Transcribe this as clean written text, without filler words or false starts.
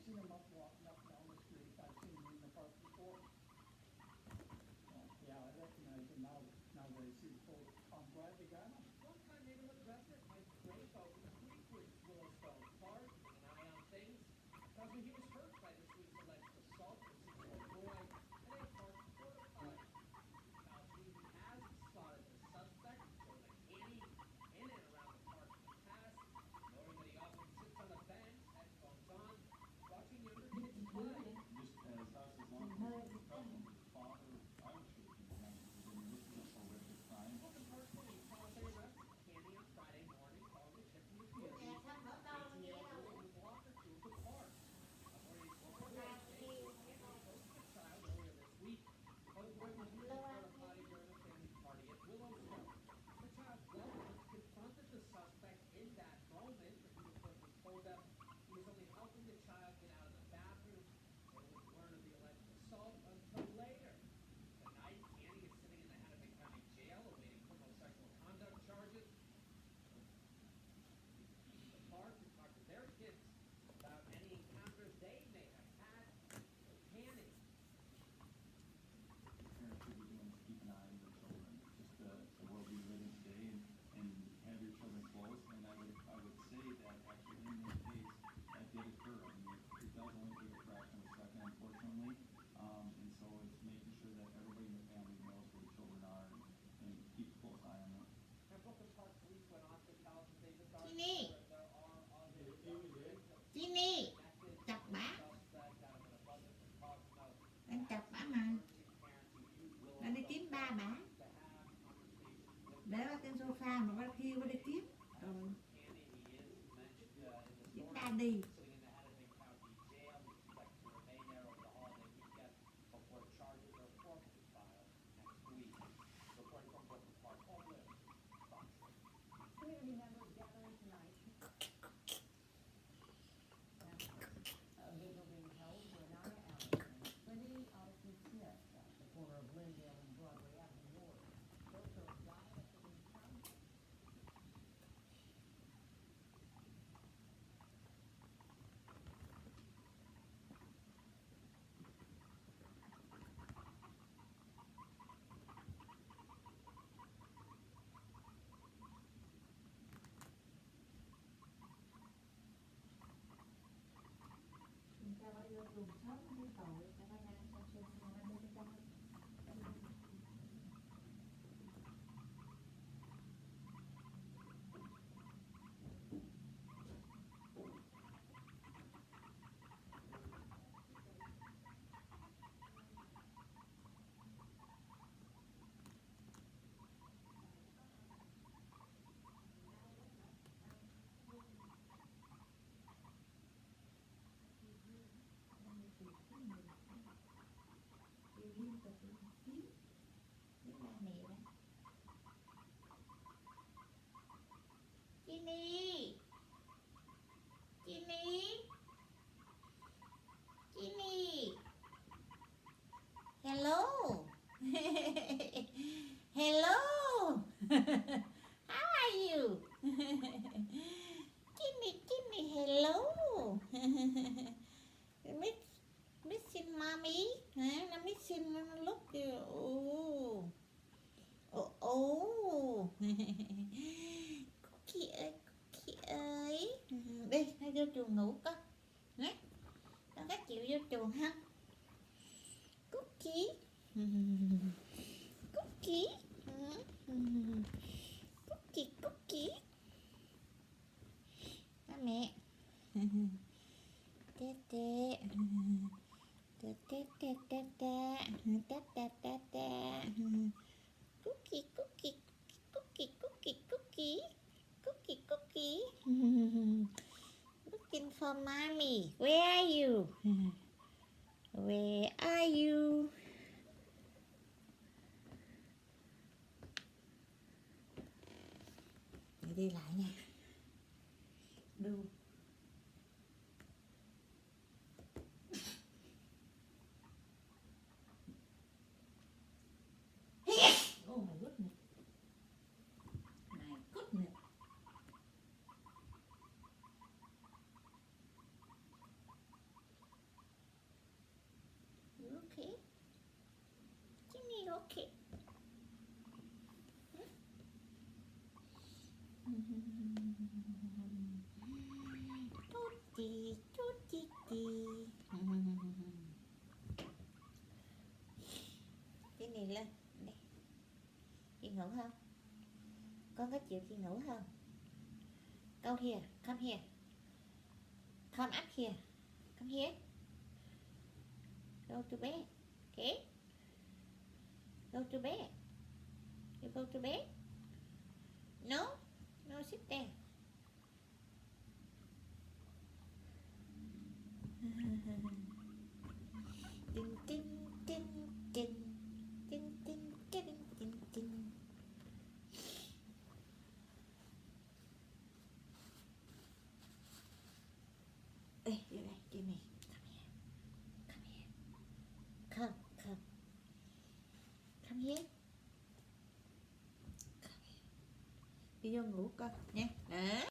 seen them up walking up and down the street. I've seen them in the park before. Yeah, I recognize them now. Now that I see the photo, I'm glad they got them. Longtime neighborhood resident Mike Graybo frequents Willowstone Park, keeping an eye on things. Tells me he was hurt by this week's alleged assault of a 6-year-old boy at a park porta potty. Now, TV has spotted the suspect, Jordan Haney, in and around the park in the past, noting that he often sits on a bench, headphones on, watching younger kids play. Just as us, as long as it's professional, his father, I would should be connected to him. This is a horrific crime. Fulton Park Police say arrested Haney on Friday morning following a tip from the community. 18-year-old boy was walked or two of the park. According to local authorities, Haney approached the child earlier this week. The boy was using a porta potty during a family party at Willowstone. The child's relatives confronted the suspect in that moment, but he reportedly told them he was only helping the child get out of the bathroom. They wouldn't learn of the alleged assault until later. Tonight, Haney is sitting in the Hennepin County Jail awaiting criminal sexual conduct charges. The park to talk to their kids about any encounters they may have had with Haney. Parents should be doing is keep an eye on their children. Just the world we live in today, and have your children close. And I would say that actually in this case, that did occur. I mean, it does only take a fraction of a second, unfortunately. And so it's making sure that everybody in the family knows where the children are and keep a close eye on them. And Fulton Park Police went on to tell us that they've authorities Nini. there are other Nini. connected Chọc to the bả. suspect out of an abundance of caution. Now, Anh chọc bả mà. urging parents who use Nó đi kiếm ba bả. to have conversations with Để ở trên sofa mà có khi có đi kiếm. Rồi Haney. He is mentioned in the kiếm story. ba đi. Sitting in the Hennepin County Jail, he expects to remain there over the holiday weekend before charges are formally filed next week. Reporting from Fulton Park, Paul Lynn, Fox 6. Community members gathering tonight. A vigil being held for Anaya Allison, Trinity Allison Smith, at the corner of Glendale and Broadway Avenue North. Both girls died after being found. Chúng ta đã đưa dùng sớm đi tội, ta đã đang sang xuân mà đang đi trong Liên tục kiếm. Biết ba mẹ đó. Ginny. Ginny. Ginny. Hello. Hello. How are you? Ginny, hello. Missing mommy? Huh? I'm missing. Look. Oh. Oh. Cookie ơi. Đi, nó vô chuồng ngủ con. Nhé. Nó có chịu vô chuồng không? Cookie. Cookie. Cookie. Ba mẹ. Tê tê. Tê tê tê tê tê. Tê tê tê tê. Cookie. Looking for mommy. Where are you? Where are you? Đi lại nha. Đu. Oh my goodness. My goodness. Chút chi. Cái này lên đây. Chị ngủ không? Con có chịu chị ngủ không? Go here, come here. Come up here. Come here. Go to bed. Okay? Go to bed. You go to bed? No? No, sit there. Tinh tinh tinh tinh tinh tinh tinh tinh tinh. Ê, vô đây, Jimmy. Come here. Come here. Come. Come here. Come here. Đi vô ngủ con nha. Đó.